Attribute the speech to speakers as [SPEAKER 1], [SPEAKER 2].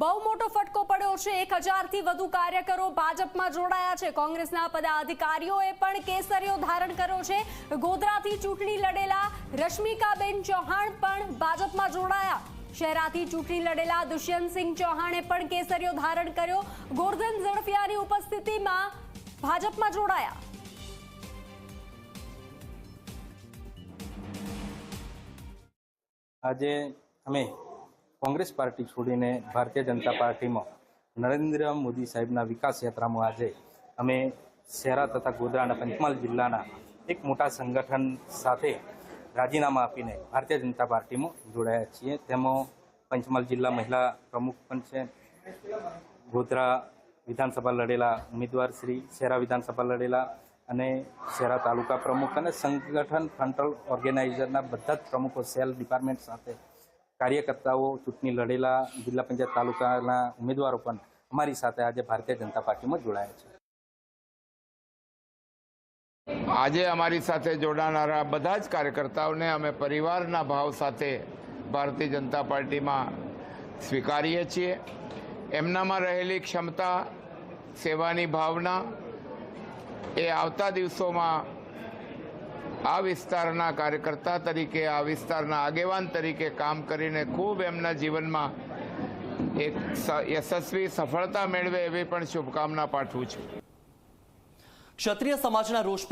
[SPEAKER 1] બહુ મોટો ફટકો પડ્યો છે। 1000 થી વધુ કાર્યકરો ભાજપમાં જોડાયા છે। કોંગ્રેસના પદાધિકારીઓએ પણ કેસરીઓ ધારણ કર્યો છે। ગોધરાથી ચૂંટણી લડેલા રશ્મિકાબેન ચૌહાણ પણ ભાજપમાં જોડાયા। શહેરાથી ચૂંટણી લડેલા દુષ્યંતસિંહ ચૌહાણે પણ કેસરીઓ ધારણ કર્યો। ગોરધન ઝડફિયાની ઉપસ્થિતિમાં ભાજપમાં જોડાયા।
[SPEAKER 2] આજે અમે કોંગ્રેસ પાर्टी छोड़ीने भारतीय जनता पार्टी में नरेन्द्र मोदी साहेबना विकास यात्रा में आज अमे शहरा तथा गोधरा और पंचमहाल जिल्लाना एक मोटा संगठन साथे राजीनामा आपीने भारतीय जनता पार्टी में जोड़ाया छीए। तेमां पंचमहाल जिल्ला महिला प्रमुख पण छे, गोधरा विधानसभा लड़ेला उम्मीदवार श्री, शहरा विधानसभा लड़ेला अने शहरा तालुका प्रमुख अने संगठन फ्रंटल ऑर्गेनाइजरना बधा ज प्रमुखों सेल डिपार्टमेंट साथे कार्यकर्ताओं चूंटणी लड़ेला जिला पंचायत तालुकाना उम्मीदवारों पण अमारी साथे आज भारतीय जनता पार्टी में जोड़ाया छे।
[SPEAKER 3] आज अमारी साथे जोड़ानारा बधा ज कार्यकर्ताओने अमे परिवारना भाव साथे भारतीय जनता पार्टी में स्वीकारीए छीए। एमनामां रहेली क्षमता, सेवानी भावना ए आवता दिवसोमां आ विस्तारना कार्यकर्ता तरीके, आ विस्तारना आगेवान तरीके काम करीने खूब एमना जीवन में एक यशस्वी सफलता मेळवे एवी पण शुभकामना पाठवुं छुं।
[SPEAKER 4] क्षत्रिय समाजना रोष पर